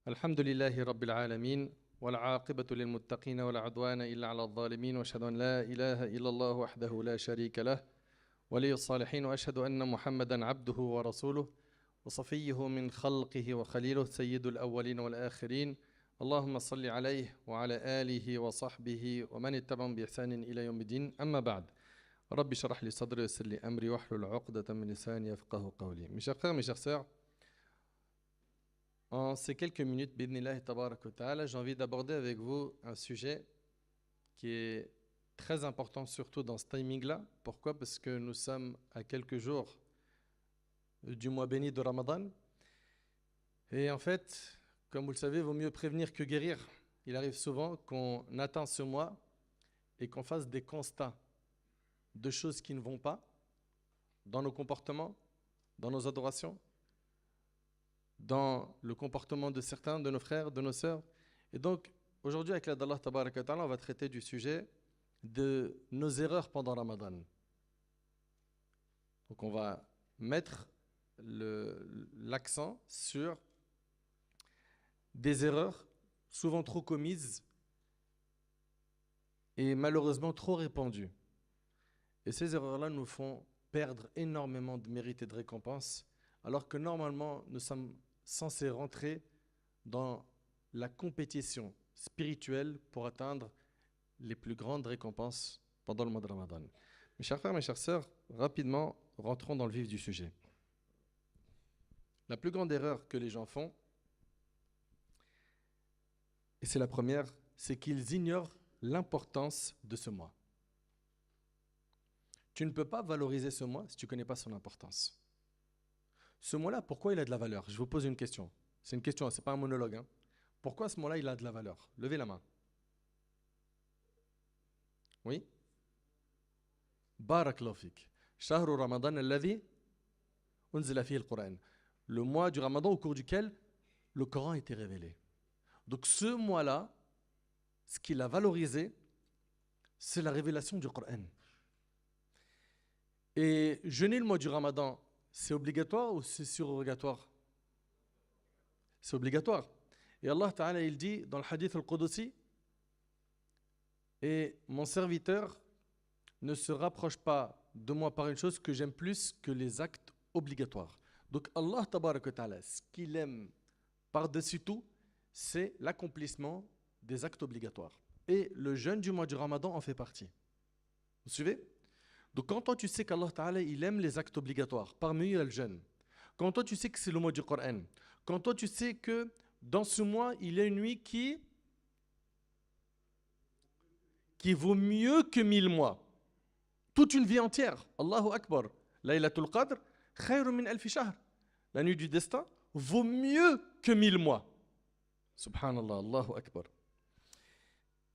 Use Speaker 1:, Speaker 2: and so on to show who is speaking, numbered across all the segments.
Speaker 1: الحمد لله رب العالمين والعاقبة للمتقين ولا عدوان إلا على الظالمين وأشهد أن لا إله إلا الله وحده لا شريك له ولي الصالحين وأشهد أن محمدا عبده ورسوله وصفيه من خلقه وخليله سيد الأولين والآخرين اللهم صل عليه وعلى آله وصحبه ومن اتبعهم بإحسان إلى يوم الدين أما بعد رب اشرح لي صدري ويسر لي أمري واحلل عقدة من لساني يفقهوا قولي. Mes chers frères, mes chères sœurs, en ces quelques minutes, bidnillahi tabarak wa ta'ala, j'ai envie d'aborder avec vous un sujet qui est très important, surtout dans ce timing-là. Pourquoi? Parce que nous sommes à quelques jours du mois béni de Ramadan. Et en fait, comme vous le savez, il vaut mieux prévenir que guérir. Il arrive souvent qu'on atteint ce mois et qu'on fasse des constats de choses qui ne vont pas dans nos comportements, dans nos adorations, dans le comportement de certains de nos frères, de nos sœurs. Et donc, aujourd'hui, avec l'aide d'Allah Tabaraka wa Ta'ala, on va traiter du sujet de nos erreurs pendant Ramadan. Donc, on va mettre l'accent sur des erreurs souvent trop commises et malheureusement trop répandues. Et ces erreurs-là nous font perdre énormément de mérite et de récompense, alors que normalement, nous sommes censés rentrer dans la compétition spirituelle pour atteindre les plus grandes récompenses pendant le mois de Ramadan. Mes chers frères, mes chères sœurs, rapidement, rentrons dans le vif du sujet. La plus grande erreur que les gens font, et c'est la première, c'est qu'ils ignorent l'importance de ce mois. Tu ne peux pas valoriser ce mois si tu ne connais pas son importance. Ce mois-là, pourquoi il a de la valeur? Je vous pose une question. C'est une question, ce n'est pas un monologue. Hein. Pourquoi ce mois-là, il a de la valeur? Levez la main. Oui? Barakallahu fik. Shahru Ramadan alladhi unzila fihi al-Qur'an. Le mois du Ramadan au cours duquel le Coran a été révélé. Donc ce mois-là, ce qu'il a valorisé, c'est la révélation du Coran. Et jeûner le mois du Ramadan, c'est obligatoire ou c'est surrogatoire? C'est obligatoire. Et Allah Ta'ala, il dit dans le hadith al-Qudusi, et mon serviteur ne se rapproche pas de moi par une chose que j'aime plus que les actes obligatoires. Donc Allah Ta'ala, ce qu'il aime par-dessus tout, c'est l'accomplissement des actes obligatoires. Et le jeûne du mois du Ramadan en fait partie. Vous suivez? Donc quand toi tu sais qu'Allah Ta'ala il aime les actes obligatoires, parmi eux il y a le jeûne. Quand toi tu sais que c'est le mois du Coran. Quand toi tu sais que dans ce mois il y a une nuit qui vaut mieux que 1000 mois. Toute une vie entière. Allahu Akbar. Laylatul Qadr, khayrun min alfi shahr. La nuit du destin vaut mieux que 1000 mois. Subhanallah, Allahu Akbar.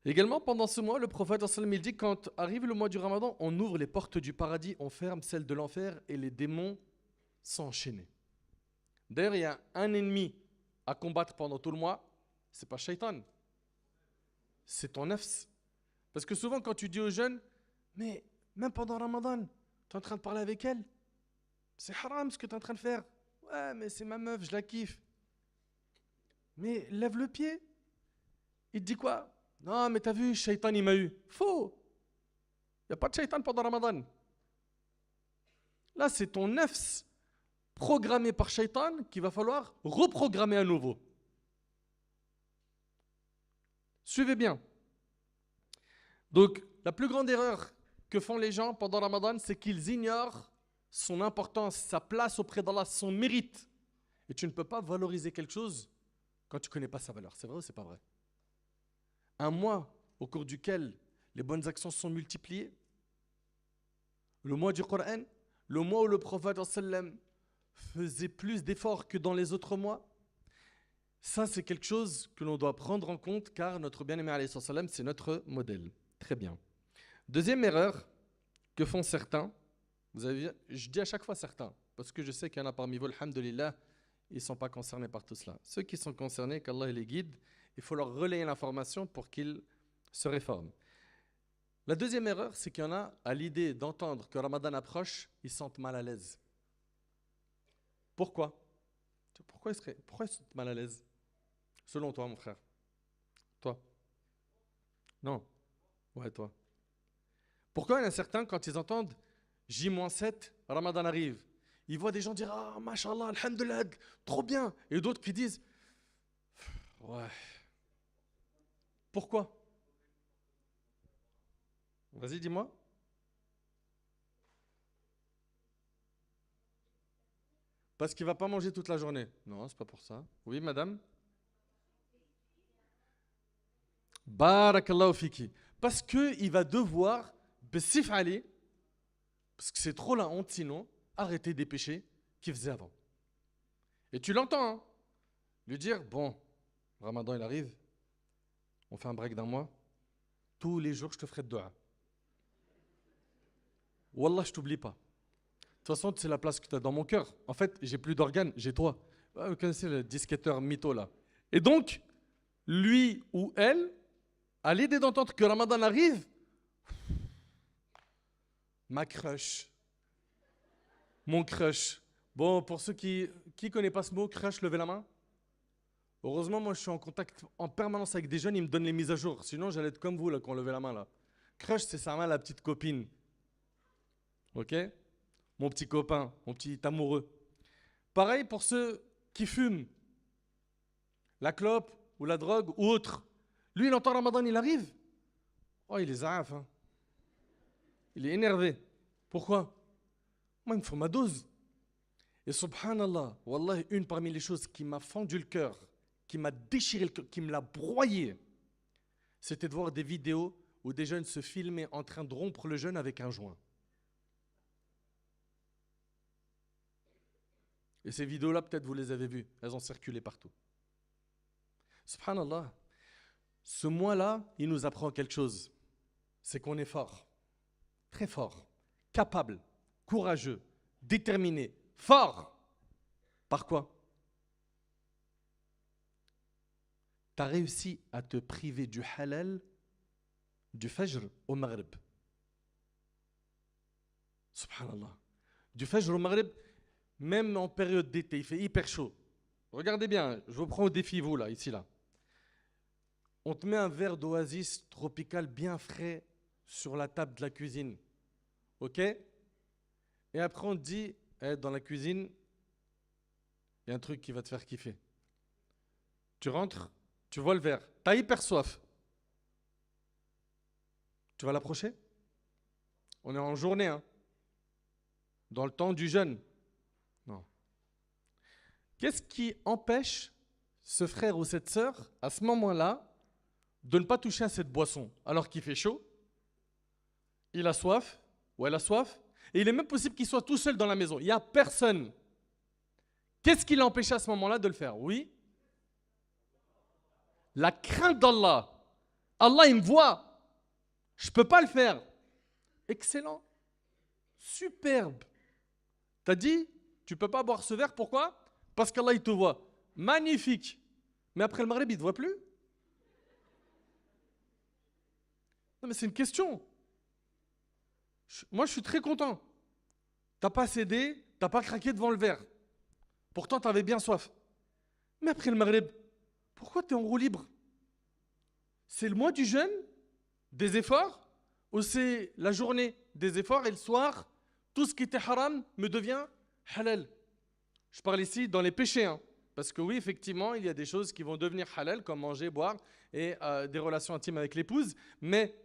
Speaker 1: Également, pendant ce mois, le prophète il dit quand arrive le mois du Ramadan, on ouvre les portes du paradis, on ferme celles de l'enfer et les démons sont enchaînés. D'ailleurs, il y a un ennemi à combattre pendant tout le mois, c'est pas Shaitan, c'est ton nafs. Parce que souvent, quand tu dis aux jeunes, mais même pendant Ramadan, tu es en train de parler avec elle, c'est haram ce que tu es en train de faire. Ouais, mais c'est ma meuf, je la kiffe. Mais lève le pied. Il te dit quoi? Non, mais t'as vu, Shaitan, il m'a eu. Faux. Il n'y a pas de Shaitan pendant Ramadan. Là, c'est ton nafs programmé par Shaitan qu'il va falloir reprogrammer à nouveau. Suivez bien. Donc, la plus grande erreur que font les gens pendant Ramadan, c'est qu'ils ignorent son importance, sa place auprès d'Allah, son mérite. Et tu ne peux pas valoriser quelque chose quand tu ne connais pas sa valeur. C'est vrai ou c'est pas vrai? Un mois au cours duquel les bonnes actions sont multipliées, le mois du Coran, le mois où le prophète sallam faisait plus d'efforts que dans les autres mois, ça c'est quelque chose que l'on doit prendre en compte car notre bien-aimé alayhi sallam c'est notre modèle. Très bien. Deuxième erreur que font certains, vous avez, je dis à chaque fois certains, parce que je sais qu'il y en a parmi vous, alhamdulillah, ils ne sont pas concernés par tout cela. Ceux qui sont concernés, qu'Allah les guide, il faut leur relayer l'information pour qu'ils se réforment. La deuxième erreur, c'est qu'il y en a, à l'idée d'entendre que Ramadan approche, ils se sentent mal à l'aise. Pourquoi? Pourquoi ils se sentent mal à l'aise? Selon toi, mon frère. Toi. Non. Ouais, toi. Pourquoi il y en a certains, quand ils entendent J-7, Ramadan arrive, ils voient des gens dire ah, mashallah, alhamdulillah, trop bien. Et d'autres qui disent ouais. Pourquoi? Vas-y, dis-moi. Parce qu'il ne va pas manger toute la journée. Non, c'est pas pour ça. Oui, madame? Barakallahu fiki. Parce qu'il va devoir, bessif ali, parce que c'est trop la honte sinon, arrêter des péchés qu'il faisait avant. Et tu l'entends, hein? Lui dire, bon, Ramadan il arrive, on fait un break d'un mois, tous les jours je te ferai de dua. Wallah, je t'oublie pas. De toute façon, c'est la place que tu as dans mon cœur. En fait, j'ai plus d'organes, j'ai toi. Vous connaissez le disquetteur mytho là. Et donc, lui ou elle, à l'idée d'entendre que Ramadan arrive, ma crush, mon crush. Bon, pour ceux qui connaissent pas ce mot, crush, levez la main. Heureusement, moi, je suis en contact en permanence avec des jeunes, ils me donnent les mises à jour. Sinon, j'allais être comme vous, là, quand on levait la main, là. Crush, c'est sa main, la petite copine. Ok? Mon petit copain, mon petit amoureux. Pareil pour ceux qui fument la clope ou la drogue ou autre. Lui, il entend Ramadan, il arrive. Oh, il est zaaf, hein. Il est énervé. Pourquoi? Moi, il me faut ma dose. Et subhanallah, wallah, une parmi les choses qui m'a fendu le cœur, qui m'a déchiré le cœur, qui me l'a broyé, c'était de voir des vidéos où des jeunes se filmaient en train de rompre le jeûne avec un joint. Et ces vidéos-là, peut-être vous les avez vues, elles ont circulé partout. Subhanallah, ce mois-là, il nous apprend quelque chose. C'est qu'on est fort, très fort, capable, courageux, déterminé, fort. Par quoi? Tu as réussi à te priver du halal, du fajr au maghrib. Subhanallah. Du fajr au maghrib, même en période d'été, il fait hyper chaud. Regardez bien, je vous prends au défi, vous là, ici là. On te met un verre d'oasis tropical bien frais sur la table de la cuisine. Ok? Et après on te dit, dans la cuisine, il y a un truc qui va te faire kiffer. Tu rentres, tu vois le verre, t'as hyper soif. Tu vas l'approcher? On est en journée, hein? Dans le temps du jeûne. Non. Qu'est-ce qui empêche ce frère ou cette sœur, à ce moment-là, de ne pas toucher à cette boisson alors qu'il fait chaud? Il a soif, ou elle a soif, et il est même possible qu'il soit tout seul dans la maison. Il n'y a personne. Qu'est-ce qui l'a empêché à ce moment-là de le faire? Oui? La crainte d'Allah. Allah, il me voit. Je ne peux pas le faire. Excellent. Superbe. T'as dit, tu ne peux pas boire ce verre, pourquoi? Parce qu'Allah, il te voit. Magnifique. Mais après le maghrib, il ne te voit plus? Non, mais c'est une question. Moi, je suis très content. Tu n'as pas cédé, tu n'as pas craqué devant le verre. Pourtant, tu avais bien soif. Mais après le maghrib, pourquoi tu es en roue libre? C'est le mois du jeûne, des efforts, ou c'est la journée des efforts et le soir, tout ce qui était haram me devient halal? Je parle ici dans les péchés, hein, parce que oui, effectivement, il y a des choses qui vont devenir halal, comme manger, boire et des relations intimes avec l'épouse, mais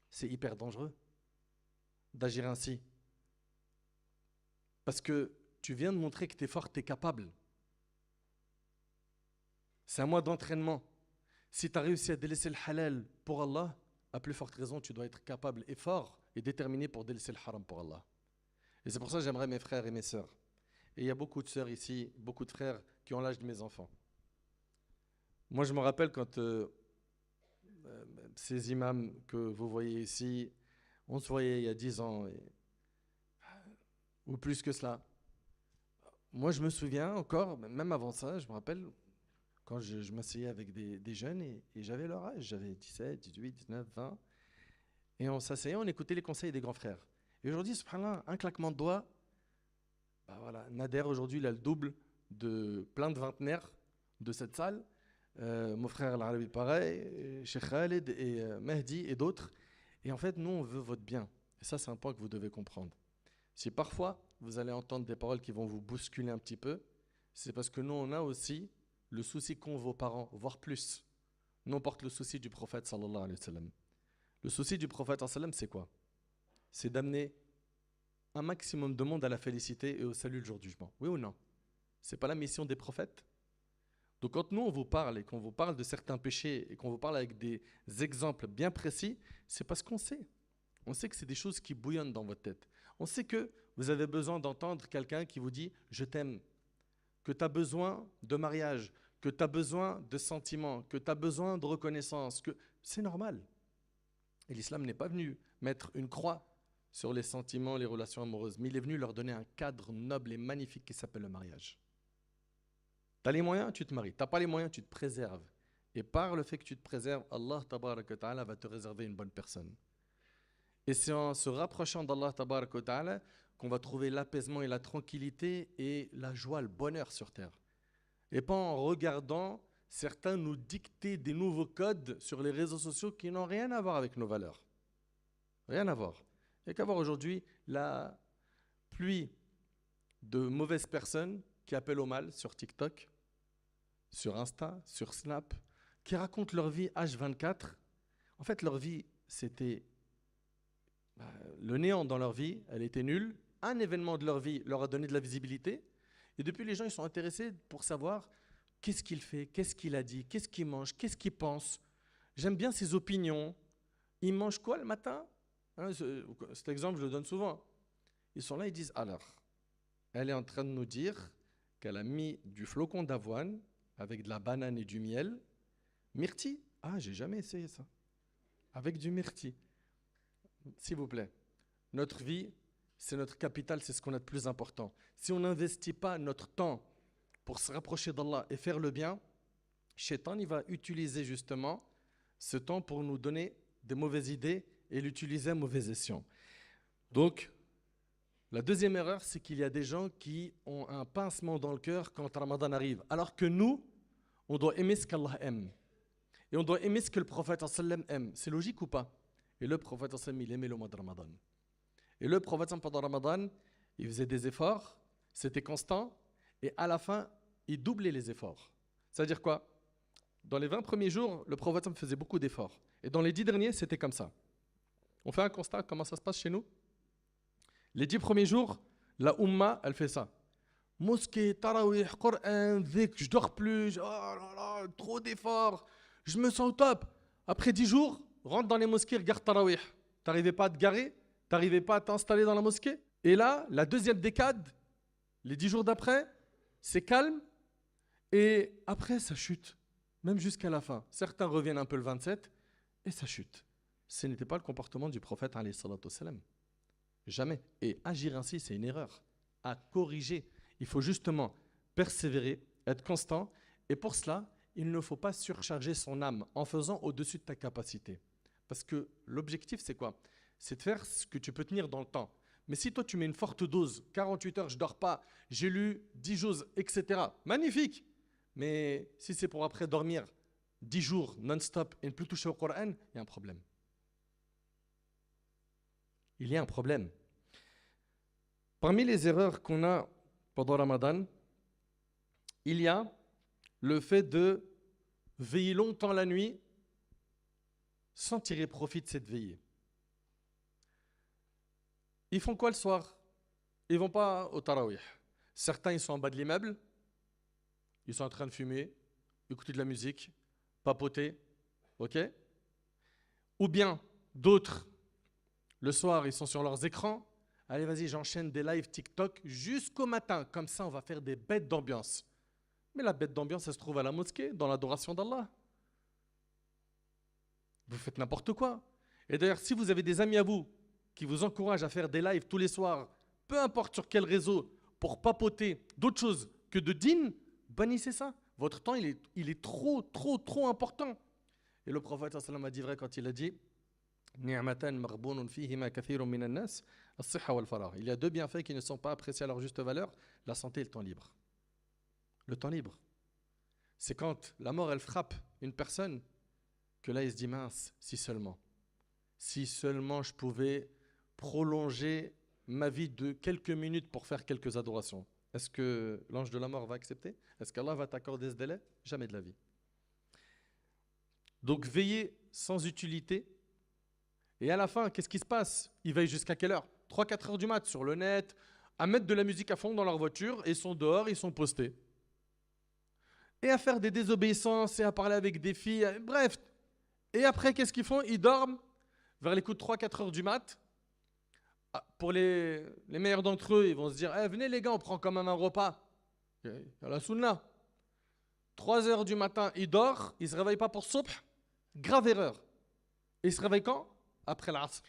Speaker 1: c'est hyper dangereux d'agir ainsi. Parce que tu viens de montrer que tu es fort, tu es capable. C'est un mois d'entraînement. Si tu as réussi à délaisser le halal pour Allah, à plus forte raison, tu dois être capable et fort et déterminé pour délaisser le haram pour Allah. Et c'est pour ça que j'aimerais mes frères et mes sœurs. Et il y a beaucoup de sœurs ici, beaucoup de frères qui ont l'âge de mes enfants. Moi, je me rappelle quand ces imams que vous voyez ici, on se voyait il y a 10 ans, ou plus que cela. Moi, je me souviens encore, même avant ça, je me rappelle, quand je m'asseyais avec des jeunes et j'avais leur âge, j'avais 17, 18, 19, 20, et on s'asseyait, on écoutait les conseils des grands frères. Et aujourd'hui, subhanallah, un claquement de doigts, bah voilà, Nader aujourd'hui, il a le double de plein de vingtenaires de cette salle. mon frère l'Arabi pareil, Cheikh Khaled et Mehdi et d'autres. Et en fait, nous, on veut votre bien. Et ça, c'est un point que vous devez comprendre. Si parfois, vous allez entendre des paroles qui vont vous bousculer un petit peu, c'est parce que nous, on a aussi le souci qu'ont vos parents, voire plus. Nous, on porte le souci du prophète, sallallahu alayhi wa sallam. Le souci du prophète, sallallahu alayhi wa sallam, c'est quoi? C'est d'amener un maximum de monde à la félicité et au salut le jour du jugement. Oui ou non? C'est pas la mission des prophètes? Donc quand nous on vous parle et qu'on vous parle de certains péchés et qu'on vous parle avec des exemples bien précis, c'est parce qu'on sait. On sait que c'est des choses qui bouillonnent dans votre tête. On sait que vous avez besoin d'entendre quelqu'un qui vous dit « je t'aime », que tu as besoin de mariage, que tu as besoin de sentiments, que tu as besoin de reconnaissance, que c'est normal. Et l'islam n'est pas venu mettre une croix sur les sentiments, les relations amoureuses, mais il est venu leur donner un cadre noble et magnifique qui s'appelle le mariage. Tu as les moyens, tu te maries. Tu n'as pas les moyens, tu te préserves. Et par le fait que tu te préserves, Allah tabaraka wa ta'ala va te réserver une bonne personne. Et c'est en se rapprochant d'Allah tabaraka wa ta'ala qu'on va trouver l'apaisement et la tranquillité et la joie, le bonheur sur terre. Et pas en regardant certains nous dicter des nouveaux codes sur les réseaux sociaux qui n'ont rien à voir avec nos valeurs. Rien à voir. Il n'y a qu'à voir aujourd'hui la pluie de mauvaises personnes qui appellent au mal sur TikTok, sur Insta, sur Snap, qui racontent leur vie H24. En fait, leur vie, c'était le néant dans leur vie, elle était nulle. Un événement de leur vie leur a donné de la visibilité. Et depuis, les gens ils sont intéressés pour savoir qu'est-ce qu'il fait, qu'est-ce qu'il a dit, qu'est-ce qu'il mange, qu'est-ce qu'il pense. J'aime bien ses opinions. Il mange quoi le matin? Hein, cet exemple, je le donne souvent. Ils sont là, ils disent, alors, elle est en train de nous dire qu'elle a mis du flocon d'avoine avec de la banane et du miel. Myrtille? Ah, j'ai jamais essayé ça. Avec du myrtille. S'il vous plaît, notre vie, c'est notre capital, c'est ce qu'on a de plus important. Si on n'investit pas notre temps pour se rapprocher d'Allah et faire le bien, Shaitan, il va utiliser justement ce temps pour nous donner des mauvaises idées et l'utiliser à mauvais escient. Donc, la deuxième erreur, c'est qu'il y a des gens qui ont un pincement dans le cœur quand Ramadan arrive. Alors que nous, on doit aimer ce qu'Allah aime. Et on doit aimer ce que le prophète sallam aime. C'est logique ou pas? Et le prophète sallam, il aimait le mois de Ramadan. Et le prophète sallam, pendant Ramadan, il faisait des efforts, c'était constant, et à la fin, il doublait les efforts. C'est-à-dire quoi? Dans les 20 premiers jours, le prophète sallam faisait beaucoup d'efforts. Et dans les 10 derniers, c'était comme ça. On fait un constat, comment ça se passe chez nous? Les 10 premiers jours, la Ummah, elle fait ça. Mosquée, tarawih, Coran, dhikr, je dors plus, oh là là, trop d'efforts, je me sens au top. Après 10 jours, rentre dans les mosquées, regarde tarawih. T'arrivais pas à te garer? T'arrivais pas à t'installer dans la mosquée? Et là, la deuxième décade, les 10 jours d'après, c'est calme. Et après, ça chute, même jusqu'à la fin. Certains reviennent un peu le 27 et ça chute. Ce n'était pas le comportement du prophète, alayhi salatu wassalam. Jamais. Et agir ainsi, c'est une erreur. À corriger. Il faut justement persévérer, être constant. Et pour cela, il ne faut pas surcharger son âme en faisant au-dessus de ta capacité. Parce que l'objectif, c'est quoi? C'est de faire ce que tu peux tenir dans le temps. Mais si toi, tu mets une forte dose, 48 heures, je ne dors pas, j'ai lu 10 choses, etc. Magnifique. Mais si c'est pour après dormir 10 jours non-stop et ne plus toucher au Coran, il y a un problème. Il y a un problème. Parmi les erreurs qu'on a pendant Ramadan, il y a le fait de veiller longtemps la nuit sans tirer profit de cette veillée. Ils font quoi le soir? Ils ne vont pas au tarawih. Certains, ils sont en bas de l'immeuble, ils sont en train de fumer, écouter de la musique, papoter, ok? Ou bien d'autres, le soir, ils sont sur leurs écrans. Allez, vas-y, j'enchaîne des lives TikTok jusqu'au matin. Comme ça, on va faire des bêtes d'ambiance. Mais la bête d'ambiance, elle se trouve à la mosquée, dans l'adoration d'Allah. Vous faites n'importe quoi. Et d'ailleurs, si vous avez des amis à vous qui vous encouragent à faire des lives tous les soirs, peu importe sur quel réseau, pour papoter d'autres choses que de din, bannissez ça. Votre temps, il est trop, trop, trop important. Et le prophète sallallahu alayhi wa sallam a dit vrai quand il a dit il y a deux bienfaits qui ne sont pas appréciés à leur juste valeur, la santé et le temps libre. Le temps libre. C'est quand la mort, elle frappe une personne, que là, il se dit, mince, si seulement je pouvais prolonger ma vie de quelques minutes pour faire quelques adorations. Est-ce que l'ange de la mort va accepter? Est-ce qu'Allah va t'accorder ce délai? Jamais de la vie. Donc veiller sans utilité. Et à la fin, qu'est-ce qui se passe? Ils veillent jusqu'à quelle heure? 3-4 heures du mat sur le net, à mettre de la musique à fond dans leur voiture, et ils sont dehors, ils sont postés. Et à faire des désobéissances, et à parler avec des filles, bref. Et après, qu'est-ce qu'ils font? Ils dorment vers les coups de 3-4 heures du mat. Pour les meilleurs d'entre eux, ils vont se dire, venez les gars, on prend quand même un repas. Il y a la sunna. 3 heures du matin, il dort, il ne se réveille pas pour subh. Grave erreur. Et il se réveille quand? Après l'asr.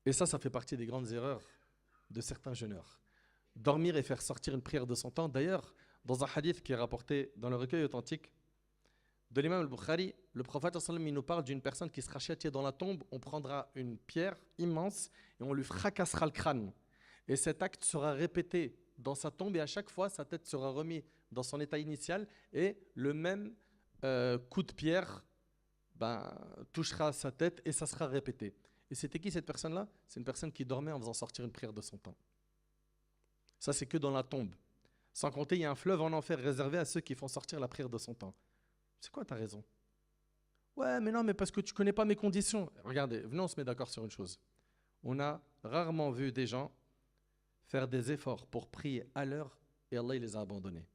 Speaker 1: Et ça fait partie des grandes erreurs de certains jeûneurs. Dormir et faire sortir une prière de son temps. D'ailleurs, dans un hadith qui est rapporté dans le recueil authentique de l'imam al-Bukhari, le prophète sallam, il nous parle d'une personne qui sera châtiée dans la tombe. On prendra une pierre immense et on lui fracassera le crâne. Et cet acte sera répété dans sa tombe et à chaque fois, sa tête sera remise dans son état initial et le même coup de pierre touchera sa tête et ça sera répété. Et c'était qui cette personne-là? C'est une personne qui dormait en faisant sortir une prière de son temps. Ça, c'est que dans la tombe. Sans compter, il y a un fleuve en enfer réservé à ceux qui font sortir la prière de son temps. C'est quoi ta raison? Ouais, mais non, mais parce que tu ne connais pas mes conditions. Regardez, venez, on se met d'accord sur une chose. On a rarement vu des gens faire des efforts pour prier à l'heure et Allah il les a abandonnés.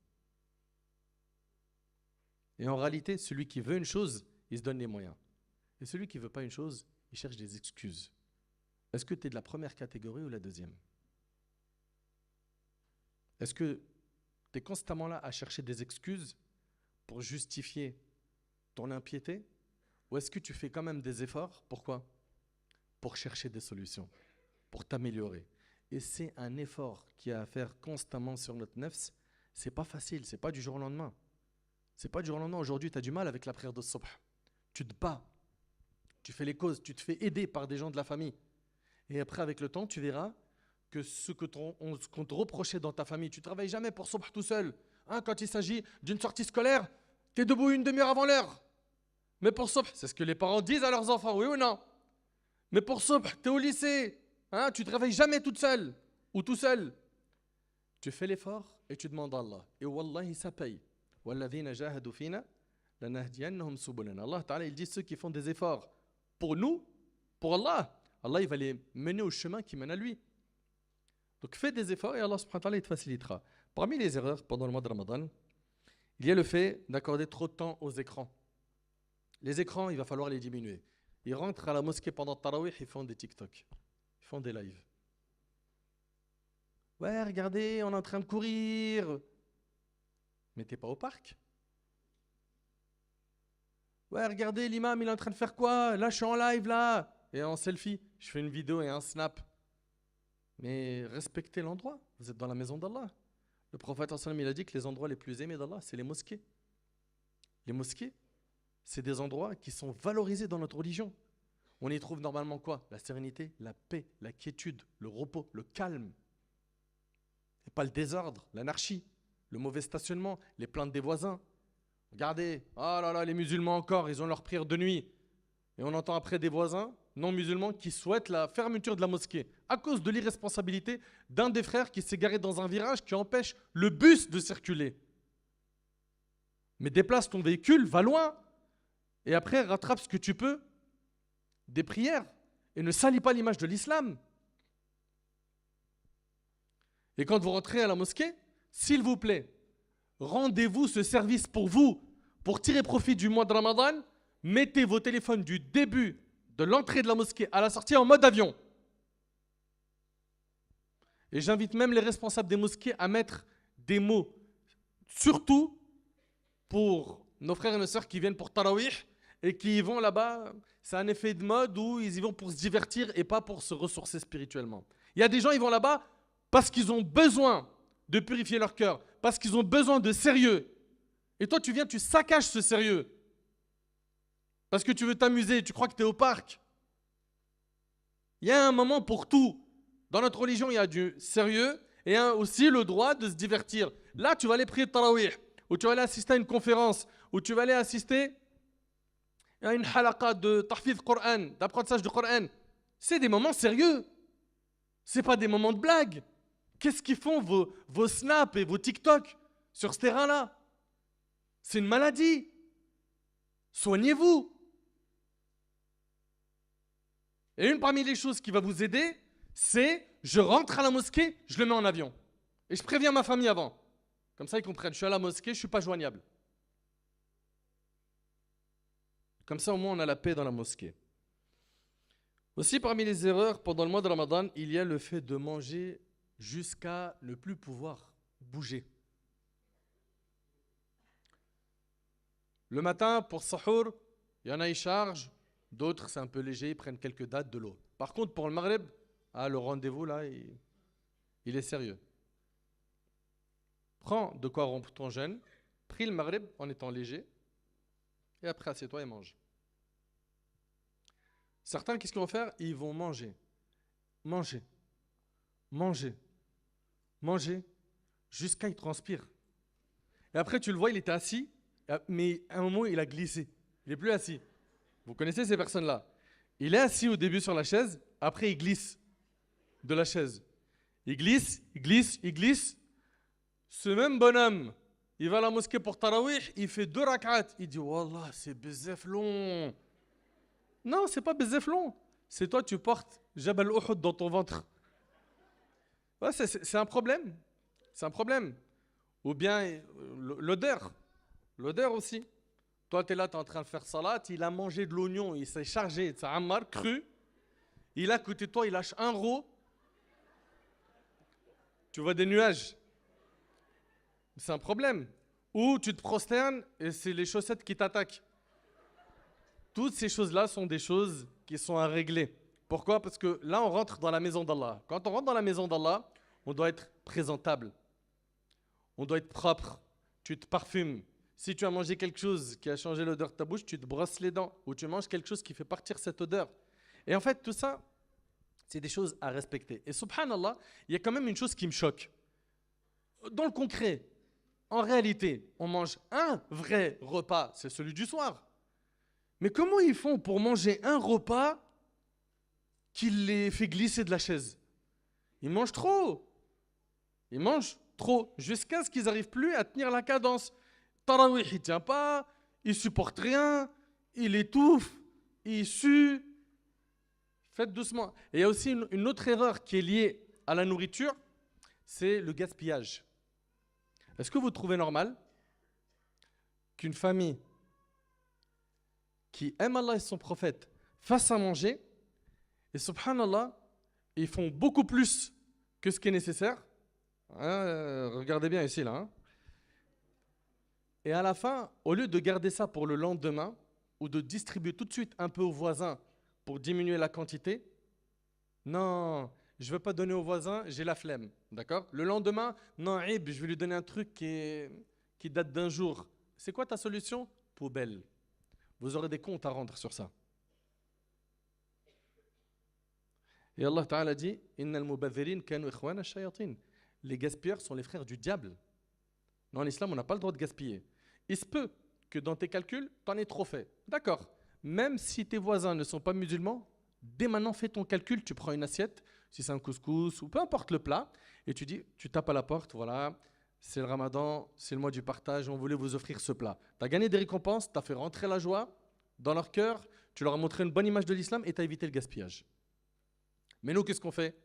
Speaker 1: Et en réalité, celui qui veut une chose, il se donne les moyens. Et celui qui ne veut pas une chose, il cherche des excuses. Est-ce que tu es de la première catégorie ou la deuxième? Est-ce que tu es constamment là à chercher des excuses pour justifier ton impiété? Ou est-ce que tu fais quand même des efforts? Pourquoi? Pour chercher des solutions, pour t'améliorer. Et c'est un effort qui a à faire constamment sur notre nefs. C'est pas facile, c'est pas du jour au lendemain. C'est pas du jour au lendemain. Aujourd'hui, tu as du mal avec la prière de subh. Tu te bats, tu fais les causes, tu te fais aider par des gens de la famille. Et après, avec le temps, tu verras que ce qu'on te reprochait dans ta famille, tu ne travailles jamais pour subh tout seul. Quand il s'agit d'une sortie scolaire, tu es debout une demi-heure avant l'heure. Mais pour subh, c'est ce que les parents disent à leurs enfants, oui ou non? Mais pour subh, tu es au lycée, tu ne te réveilles jamais toute seule ou tout seul. Tu fais l'effort et tu demandes à Allah. Et wallahi, ça paye. وَالَّذِينَ جَاهَدُوا فِينَا لَنَهْدِيَنَّهُمْ سُبُلَنَا. Allah Ta'ala, il dit ceux qui font des efforts pour nous, pour Allah, Allah il va les mener au chemin qui mène à lui. Donc fais des efforts et Allah subhanahu wa ta'ala il te facilitera. Parmi les erreurs pendant le mois de Ramadan, il y a le fait d'accorder trop de temps aux écrans. Les écrans, il va falloir les diminuer. Ils rentrent à la mosquée pendant le tarawih, ils font des TikTok, ils font des lives. Ouais, regardez, on est en train de courir. Mais t'es pas au parc. Ouais, regardez, l'imam, il est en train de faire quoi? Là, je suis en live, là. Et en selfie, je fais une vidéo et un snap. Mais respectez l'endroit. Vous êtes dans la maison d'Allah. Le prophète il a dit que les endroits les plus aimés d'Allah, c'est les mosquées. Les mosquées, c'est des endroits qui sont valorisés dans notre religion. On y trouve normalement quoi? La sérénité, la paix, la quiétude, le repos, le calme. Et pas le désordre, l'anarchie, le mauvais stationnement, les plaintes des voisins. Regardez, oh là là, les musulmans encore, ils ont leur prière de nuit. Et on entend après des voisins non musulmans qui souhaitent la fermeture de la mosquée à cause de l'irresponsabilité d'un des frères qui s'est garé dans un virage qui empêche le bus de circuler. Mais déplace ton véhicule, va loin, et après rattrape ce que tu peux des prières et ne salis pas l'image de l'islam. Et quand vous rentrez à la mosquée, s'il vous plaît, rendez-vous ce service pour vous, pour tirer profit du mois de Ramadan. Mettez vos téléphones du début de l'entrée de la mosquée à la sortie en mode avion. Et j'invite même les responsables des mosquées à mettre des mots, surtout pour nos frères et nos sœurs qui viennent pour Tarawih et qui y vont là-bas. C'est un effet de mode où ils y vont pour se divertir et pas pour se ressourcer spirituellement. Il y a des gens, ils vont là-bas parce qu'ils ont besoin de purifier leur cœur, parce qu'ils ont besoin de sérieux. Et toi, tu viens, tu saccages ce sérieux. Parce que tu veux t'amuser, tu crois que tu es au parc. Il y a un moment pour tout. Dans notre religion, il y a du sérieux et aussi le droit de se divertir. Là, tu vas aller prier le tarawih, ou tu vas aller assister à une conférence, ou tu vas aller assister à une halaqa de tahfidh Coran, d'apprentissage du Coran. C'est des moments sérieux. C'est pas des moments de blague. Qu'est-ce qu'ils font vos snaps et vos TikTok sur ce terrain-là? C'est une maladie. Soignez-vous. Et une parmi les choses qui va vous aider, c'est je rentre à la mosquée, je le mets en avion. Et je préviens ma famille avant. Comme ça, ils comprennent. Je suis à la mosquée, je ne suis pas joignable. Comme ça, au moins, on a la paix dans la mosquée. Aussi, parmi les erreurs, pendant le mois de Ramadan, il y a le fait de manger jusqu'à ne plus pouvoir bouger. Le matin, pour Sahour, il y en a, ils chargent. D'autres, c'est un peu léger, ils prennent quelques dates de l'eau. Par contre, pour le Maghreb, le rendez-vous, là, il est sérieux. Prends de quoi rompre ton jeûne, prie le Maghreb en étant léger, et après, assieds-toi et mange. Certains, qu'est-ce qu'ils vont faire? Ils vont manger, manger, manger, manger, jusqu'à il transpire. Et après, tu le vois, il était assis, mais à un moment, il a glissé. Il n'est plus assis. Vous connaissez ces personnes-là? Il est assis au début sur la chaise, après, il glisse de la chaise. Il glisse, il glisse, il glisse. Ce même bonhomme, il va à la mosquée pour Tarawih, il fait 2 rak'at. Il dit, Wallah, c'est bezef long. Non, c'est pas bezef long. C'est toi, tu portes Jabal Uhud dans ton ventre. Ouais, c'est un problème. C'est un problème. Ou bien l'odeur. L'odeur aussi. Toi, tu es là, tu es en train de faire salat, il a mangé de l'oignon, il s'est chargé de sa ammar cru. Il est à côté de toi, il lâche un roux. Tu vois des nuages. C'est un problème. Ou tu te prosternes et c'est les chaussettes qui t'attaquent. Toutes ces choses-là sont des choses qui sont à régler. Pourquoi? Parce que là, on rentre dans la maison d'Allah. Quand on rentre dans la maison d'Allah, on doit être présentable. On doit être propre. Tu te parfumes. Si tu as mangé quelque chose qui a changé l'odeur de ta bouche, tu te brosses les dents. Ou tu manges quelque chose qui fait partir cette odeur. Et en fait, tout ça, c'est des choses à respecter. Et subhanallah, il y a quand même une chose qui me choque. Dans le concret, en réalité, on mange un vrai repas, c'est celui du soir. Mais comment ils font pour manger un repas qui les fait glisser de la chaise? Ils mangent trop. Ils mangent trop, jusqu'à ce qu'ils n'arrivent plus à tenir la cadence. Tarawih, il ne tient pas, il ne supporte rien, il étouffe, il sue. Faites doucement. Et il y a aussi une autre erreur qui est liée à la nourriture, c'est le gaspillage. Est-ce que vous trouvez normal qu'une famille qui aime Allah et son prophète fasse à manger, et subhanallah, ils font beaucoup plus que ce qui est nécessaire? Regardez bien ici, là. Hein. Et à la fin, au lieu de garder ça pour le lendemain, ou de distribuer tout de suite un peu aux voisins pour diminuer la quantité, non, je ne veux pas donner aux voisins, j'ai la flemme. D'accord? Le lendemain, non, je vais lui donner un truc qui date d'un jour. C'est quoi ta solution? Poubelle. Vous aurez des comptes à rendre sur ça. Et Allah Ta'ala dit, Innal mubadhirin kanu ikhwana ash-shayatin. Les gaspilleurs sont les frères du diable. Dans l'islam, on n'a pas le droit de gaspiller. Il se peut que dans tes calculs, tu en aies trop fait. D'accord. Même si tes voisins ne sont pas musulmans, dès maintenant, fais ton calcul, tu prends une assiette, si c'est un couscous ou peu importe le plat, et tu dis, tu tapes à la porte, voilà, c'est le ramadan, c'est le mois du partage, on voulait vous offrir ce plat. Tu as gagné des récompenses, tu as fait rentrer la joie dans leur cœur, tu leur as montré une bonne image de l'islam et tu as évité le gaspillage. Mais nous, qu'est-ce qu'on fait?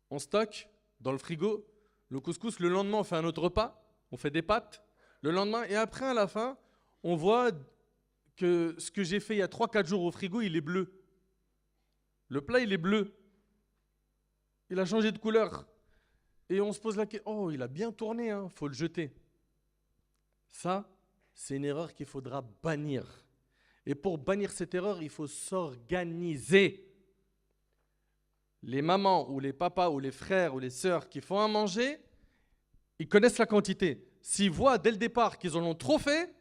Speaker 1: On stocke dans le frigo le couscous, le lendemain, on fait un autre repas, on fait des pâtes, le lendemain, et après, à la fin, on voit que ce que j'ai fait il y a 3-4 jours au frigo, il est bleu. Le plat, il est bleu. Il a changé de couleur. Et on se pose la question, oh, il a bien tourné, hein, faut le jeter. Ça, c'est une erreur qu'il faudra bannir. Et pour bannir cette erreur, il faut s'organiser. Les mamans ou les papas ou les frères ou les sœurs qui font à manger, ils connaissent la quantité. S'ils voient dès le départ qu'ils en ont trop fait,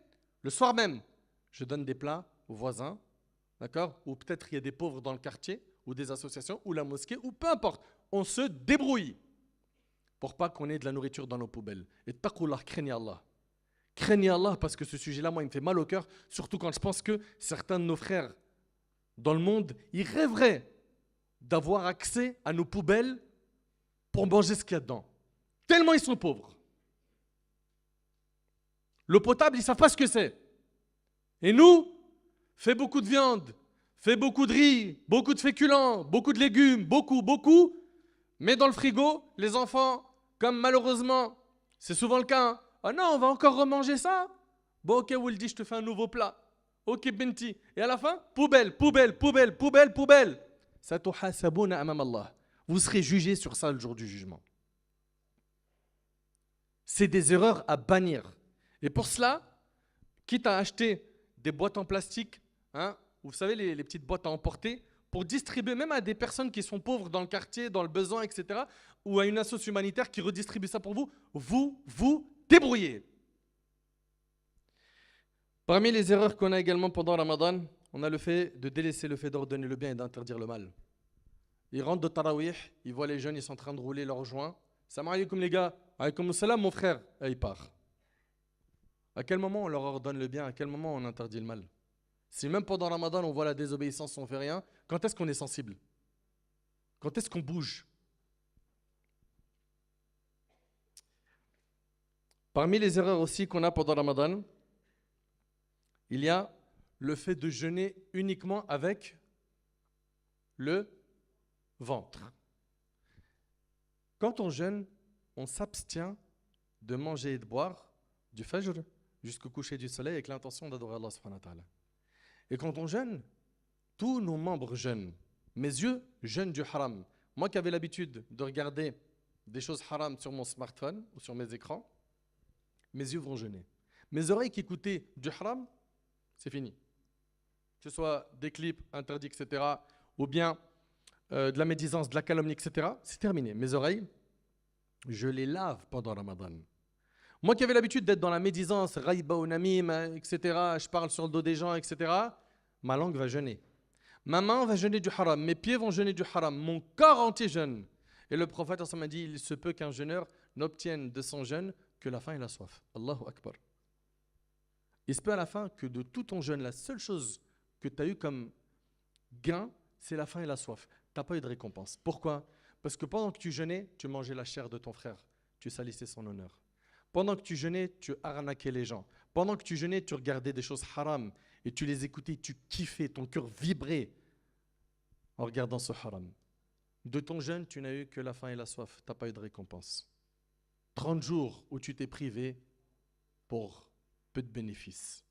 Speaker 1: le soir même, je donne des plats aux voisins, d'accord? Ou peut-être il y a des pauvres dans le quartier, ou des associations, ou la mosquée, ou peu importe. On se débrouille. pour pas qu'on ait de la nourriture dans nos poubelles. Et taqullah, craignez Allah. Craignez Allah parce que ce sujet-là, moi, il me fait mal au cœur, surtout quand je pense que certains de nos frères dans le monde, ils rêveraient d'avoir accès à nos poubelles pour manger ce qu'il y a dedans. Tellement ils sont pauvres. L'eau potable, ils ne savent pas ce que c'est. Et nous, fais beaucoup de viande, fais beaucoup de riz, beaucoup de féculents, beaucoup de légumes, beaucoup. Mets dans le frigo, les enfants, comme malheureusement, c'est souvent le cas. Hein. Ah non, on va encore remanger ça. Bon, ok, Wildy, je te fais un nouveau plat. Ok, Benti. Et à la fin, poubelle. Satuhasabouna amam Allah. Vous serez jugés sur ça le jour du jugement. C'est des erreurs à bannir. Et pour cela, quitte à acheter des boîtes en plastique, hein, vous savez, les petites boîtes à emporter, pour distribuer même à des personnes qui sont pauvres dans le quartier, dans le besoin, etc., ou à une association humanitaire qui redistribue ça pour vous, vous débrouillez. Parmi les erreurs qu'on a également pendant Ramadan, on a le fait de délaisser le fait d'ordonner le bien et d'interdire le mal. Ils rentrent de Tarawih, ils voient les jeunes, ils sont en train de rouler leurs joints. Salam alaikum les gars, alaikum salam mon frère, et il part. À quel moment on leur ordonne le bien, à quel moment on interdit le mal? Si même pendant Ramadan on voit la désobéissance, on ne fait rien, quand est-ce qu'on est sensible? Quand est-ce qu'on bouge? Parmi les erreurs aussi qu'on a pendant Ramadan, il y a le fait de jeûner uniquement avec le ventre. Quand on jeûne, on s'abstient de manger et de boire du fajr jusqu'au coucher du soleil avec l'intention d'adorer Allah subhanahu wa ta'ala. Et quand on jeûne, tous nos membres jeûnent. Mes yeux jeûnent du haram. Moi qui avais l'habitude de regarder des choses haram sur mon smartphone ou sur mes écrans, mes yeux vont jeûner. Mes oreilles qui écoutaient du haram, c'est fini. Que ce soit des clips interdits, etc., ou bien de la médisance, de la calomnie, etc., c'est terminé. Mes oreilles, je les lave pendant Ramadan. Moi qui avais l'habitude d'être dans la médisance, raïba ou namim, etc., je parle sur le dos des gens, etc., ma langue va jeûner. Ma main va jeûner du haram, mes pieds vont jeûner du haram, mon corps entier jeûne. Et le prophète m'a dit, il se peut qu'un jeûneur n'obtienne de son jeûne que la faim et la soif. Allahu Akbar. Il se peut à la fin que de tout ton jeûne, la seule chose que tu as eu comme gain, c'est la faim et la soif. Tu n'as pas eu de récompense. Pourquoi? Parce que pendant que tu jeûnais, tu mangeais la chair de ton frère. Tu salissais son honneur. Pendant que tu jeûnais, tu arnaquais les gens. Pendant que tu jeûnais, tu regardais des choses haram et tu les écoutais, tu kiffais, ton cœur vibrait en regardant ce haram. De ton jeûne, tu n'as eu que la faim et la soif. Tu n'as pas eu de récompense. 30 jours où tu t'es privé pour peu de bénéfices.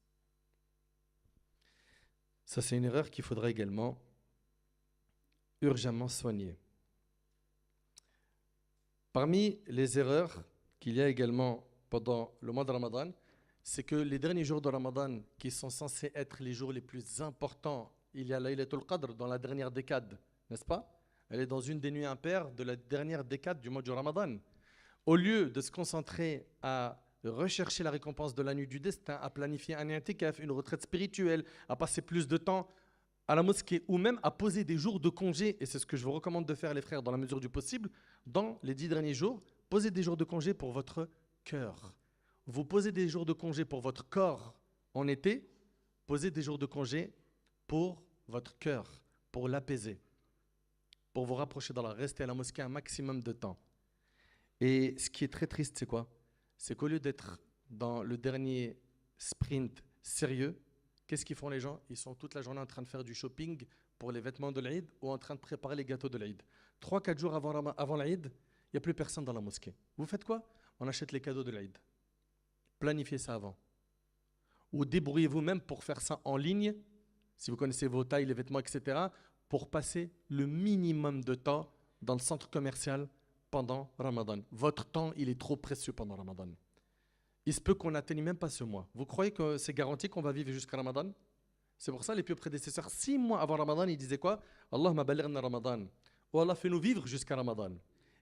Speaker 1: Ça, c'est une erreur qu'il faudra également urgemment soigner. Parmi les erreurs qu'il y a également pendant le mois de Ramadan, c'est que les derniers jours de Ramadan, qui sont censés être les jours les plus importants, il y a Laylatul Qadr dans la dernière décade, n'est-ce pas? Elle est dans une des nuits impaires de la dernière décade du mois du Ramadan. Au lieu de se concentrer à rechercher la récompense de la nuit du destin, à planifier un i'tikaf, une retraite spirituelle, à passer plus de temps à la mosquée ou même à poser des jours de congé, et c'est ce que je vous recommande de faire les frères dans la mesure du possible, dans les 10 derniers jours, posez des jours de congé pour votre cœur. Vous posez des jours de congé pour votre corps en été, posez des jours de congé pour votre cœur, pour l'apaiser, pour vous rapprocher d'Allah, rester à la mosquée un maximum de temps. Et ce qui est très triste, c'est quoi? C'est qu'au lieu d'être dans le dernier sprint sérieux, qu'est-ce qu'ils font les gens? Ils sont toute la journée en train de faire du shopping pour les vêtements de l'Aïd ou en train de préparer les gâteaux de l'Aïd. 3-4 jours avant l'Aïd, il n'y a plus personne dans la mosquée. Vous faites quoi? On achète les cadeaux de l'Aïd. Planifiez ça avant. Ou débrouillez-vous même pour faire ça en ligne, si vous connaissez vos tailles, les vêtements, etc., pour passer le minimum de temps dans le centre commercial pendant Ramadan. Votre temps, il est trop précieux pendant Ramadan. Il se peut qu'on n'atteigne même pas ce mois. Vous croyez que c'est garanti qu'on va vivre jusqu'à Ramadan? C'est pour ça les pieux prédécesseurs, 6 mois avant Ramadan, ils disaient quoi? Allahumma balighna Ramadan. Oh Allah, fais-nous vivre jusqu'à Ramadan.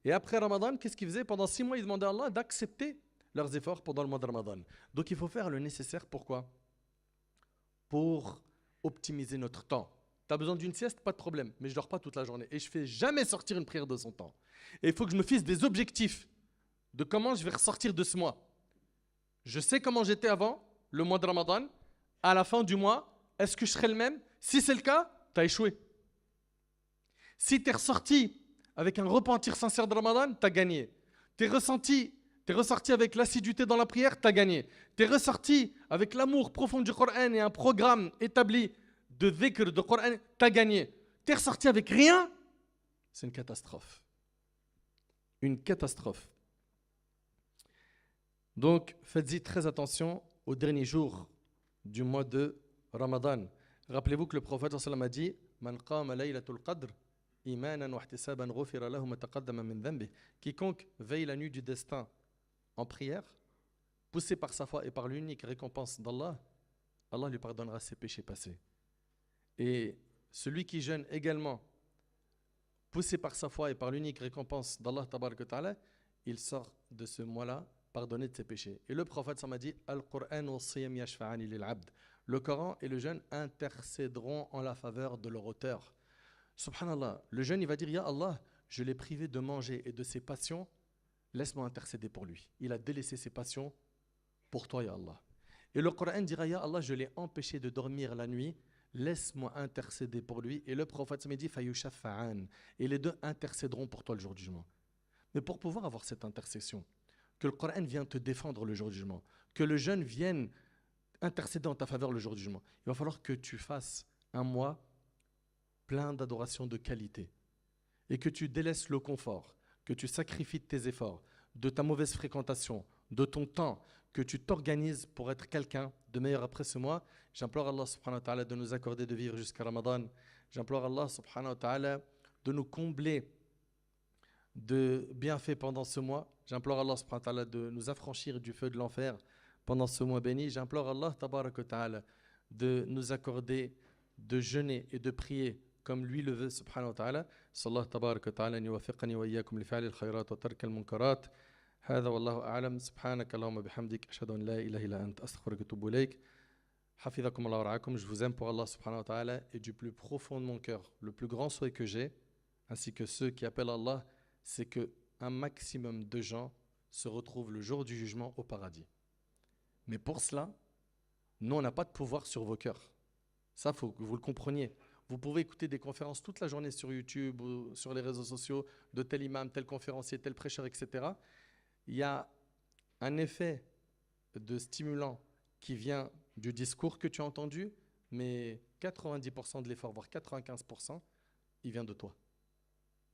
Speaker 1: Et après Ramadan, qu'est-ce qu'ils faisaient? Pendant 6 mois, ils demandaient à Allah d'accepter leurs efforts pendant le mois de Ramadan. Donc il faut faire le nécessaire. Pourquoi? Pour optimiser notre temps. Tu as besoin d'une sieste, pas de problème, mais je ne dors pas toute la journée. Et je ne fais jamais sortir une prière de son temps. Et il faut que je me fixe des objectifs de comment je vais ressortir de ce mois. Je sais comment j'étais avant, le mois de Ramadan. À la fin du mois, est-ce que je serai le même? Si c'est le cas, tu as échoué. Si tu es ressorti avec un repentir sincère de Ramadan, tu as gagné. Tu es ressorti avec l'assiduité dans la prière, tu as gagné. Tu es ressorti avec l'amour profond du Coran et un programme établi de dhikr, de Coran, tu as gagné. Tu es ressorti avec rien, c'est une catastrophe. Une catastrophe. Donc, faites-y très attention aux derniers jours du mois de Ramadan. Rappelez-vous que le prophète sallallahu alayhi wa sallam a dit Man qama laylatul qadr imanan wa ihtisaban ghufira lahu ma taqaddama min dhanbi. Quiconque veille la nuit du destin en prière, poussé par sa foi et par l'unique récompense d'Allah, Allah lui pardonnera ses péchés passés. Et celui qui jeûne également, poussé par sa foi et par l'unique récompense d'Allah tabaraka wa ta'ala, il sort de ce mois-là pardonné de ses péchés. Et le prophète m'a dit Al-Qur'an wa siyam yashfa'ani lil-'abd. Le Coran et le jeûne intercéderont en la faveur de leur auteur. Subhanallah, le jeûne il va dire Ya Allah, je l'ai privé de manger et de ses passions, laisse-moi intercéder pour lui. Il a délaissé ses passions pour toi, Ya Allah. Et le Coran dira Ya Allah, je l'ai empêché de dormir la nuit, laisse-moi intercéder pour lui. Et le prophète m'a dit Fayushafa'an. Et les deux intercéderont pour toi le jour du jugement. Mais pour pouvoir avoir cette intercession, que le Coran vienne te défendre le jour du jugement, que le jeûne vienne intercéder en ta faveur le jour du jugement, il va falloir que tu fasses un mois plein d'adoration de qualité et que tu délaisses le confort, que tu sacrifies tes efforts, de ta mauvaise fréquentation, de ton temps, que tu t'organises pour être quelqu'un de meilleur après ce mois. J'implore Allah subhanahu wa ta'ala de nous accorder de vivre jusqu'à Ramadan. J'implore Allah subhanahu wa ta'ala de nous combler de bienfaits pendant ce mois. J'implore Allah subhanahu wa ta'ala de nous affranchir du feu de l'enfer pendant ce mois béni. J'implore Allah tabarak wa ta'ala de nous accorder de jeûner et de prier comme lui le veut subhanahu wa ta'ala. Sallallahu tabarak wa ta'ala an yuwaffiqani wa iyyakum li fi'li al-khayrat wa tark al-munkarat. هذا والله أعلم سبحانك اللهم بحمدك أشهد أن لا إله إلا أنت أستغفرك وأتوب إليك حفظكم الله ورعاكم. Je vous aime pour Allah subhanahu wa ta'ala et du plus profond de mon cœur, le plus grand souhait que j'ai, ainsi que ceux qui appellent Allah, c'est qu'un maximum de gens se retrouvent le jour du jugement au paradis. Mais pour cela, nous, on n'a pas de pouvoir sur vos cœurs. Ça, il faut que vous le compreniez. Vous pouvez écouter des conférences toute la journée sur YouTube ou sur les réseaux sociaux de tel imam, tel conférencier, tel prêcheur, etc. Il y a un effet de stimulant qui vient du discours que tu as entendu, mais 90% de l'effort, voire 95%, il vient de toi,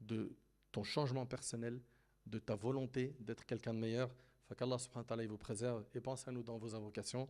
Speaker 1: de ton changement personnel, de ta volonté d'être quelqu'un de meilleur. Qu'Allah subhanahu wa ta'ala vous préserve et pense à nous dans vos invocations.